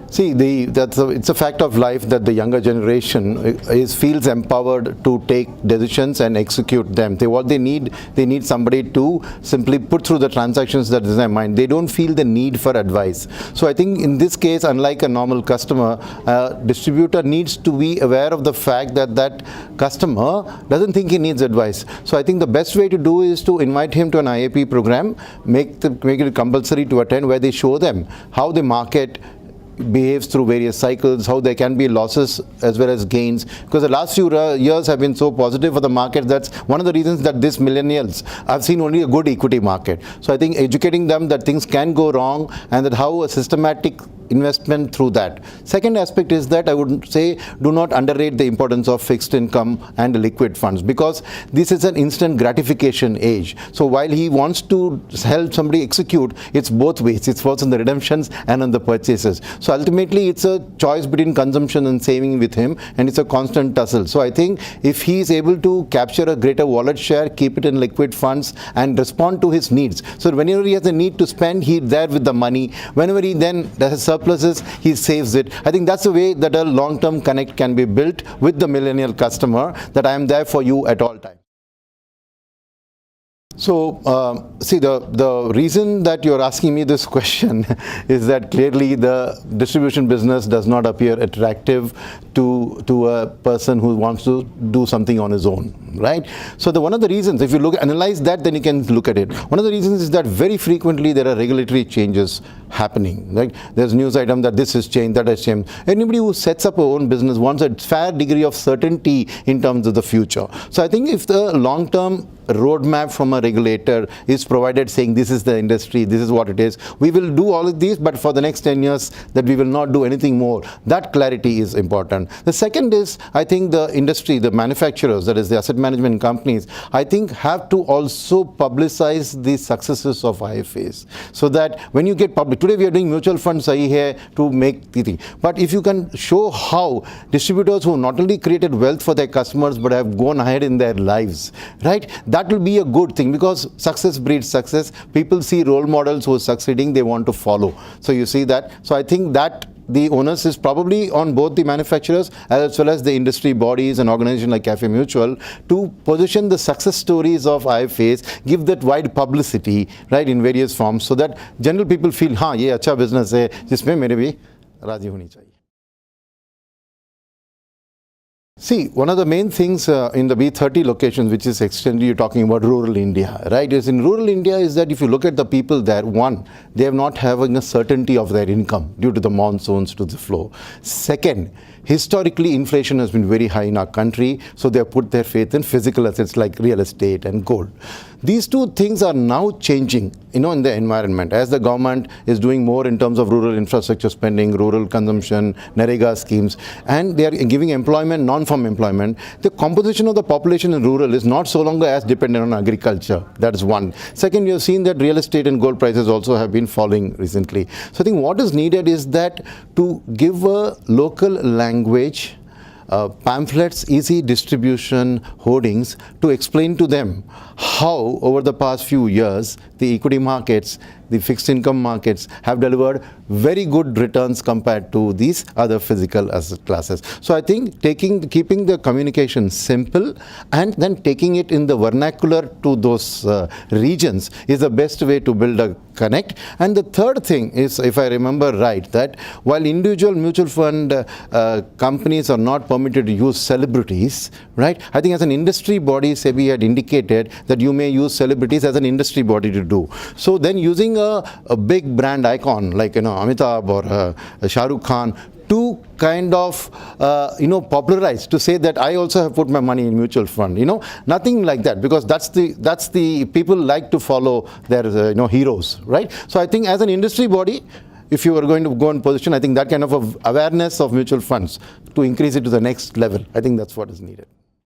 See, it's a fact of life that the younger generation feels empowered to take decisions and execute them. They need somebody to simply put through the transactions that is in their mind. They don't feel the need for advice. So I think in this case, unlike a normal customer, a distributor needs to be aware of the fact that that customer doesn't think he needs advice. So I think the best way to do is to invite him to an IAP program, make it compulsory to attend, where they show them how the market behaves through various cycles, how there can be losses as well as gains, because the last few years have been so positive for the market. That's one of the reasons that these millennials have seen only a good equity market. So I think educating them that things can go wrong and that how a systematic investment through that. Second aspect is that I would say do not underrate the importance of fixed income and liquid funds, because this is an instant gratification age. So while he wants to help somebody execute, it's both ways. It's both on the redemptions and on the purchases. So ultimately it's a choice between consumption and saving with him, and it's a constant tussle. So I think if he is able to capture a greater wallet share, keep it in liquid funds and respond to his needs. So whenever he has a need to spend, he's there with the money. Whenever he then has surpluses, he saves it. I think that's the way that a long-term connect can be built with the millennial customer, that I am there for you at all times. So, see, the reason that you're asking me this question is that clearly the distribution business does not appear attractive to a person who wants to do something on his own, right? So one of the reasons, if you analyze that, then you can look at it. One of the reasons is that very frequently there are regulatory changes happening, right? There's news item that this has changed, that has changed. Anybody who sets up a own business wants a fair degree of certainty in terms of the future. So I think if the long-term roadmap from a regulator is provided saying this is the industry, this is what it is, we will do all of these, but for the next 10 years that we will not do anything more. That clarity is important. The second is, I think the industry, the manufacturers, that is the asset management companies, I think have to also publicize the successes of IFAs, so that when you get public, today we are doing mutual funds here to make the thing, but if you can show how distributors who not only created wealth for their customers but have gone ahead in their lives, right? That will be a good thing, because success breeds success. People see role models who are succeeding, they want to follow. So you see that. So I think that the onus is probably on both the manufacturers as well as the industry bodies and organizations like Cafe Mutual to position the success stories of IFAs, give that wide publicity, right, in various forms, so that general people feel, हाँ ये अच्छा business है जिसमें मेरे भी राजी होनी चाहिए. See, one of the main things in the B30 locations, which is extended, you're talking about rural India, right? Is in rural India is that if you look at the people there, one, they have not having a certainty of their income due to the monsoons, to the flow. Second, historically inflation has been very high in our country, so they have put their faith in physical assets like real estate and gold. These two things are now changing, in the environment, as the government is doing more in terms of rural infrastructure spending, rural consumption, NREGA schemes, and they are giving employment, non-farm employment. The composition of the population in rural is not so longer as dependent on agriculture. That is one. Second, you have seen that real estate and gold prices also have been falling recently. So I think what is needed is that to give a local language, pamphlets, easy distribution, hoardings, to explain to them how over the past few years the equity markets, the fixed income markets have delivered very good returns compared to these other physical asset classes. So I think keeping the communication simple and then taking it in the vernacular to those regions is the best way to build a connect. And the third thing is, if I remember right, that while individual mutual fund companies are not permitted to use celebrities, right? I think as an industry body, SEBI had indicated that you may use celebrities as an industry body to do. So then using a big brand icon like Amitabh or Shah Rukh Khan to kind of popularize, to say that I also have put my money in mutual fund, nothing like that, because that's the people like to follow their heroes, right? So I think as an industry body, if you are going to go in position, I think that kind of awareness of mutual funds to increase it to the next level, I think that's what is needed.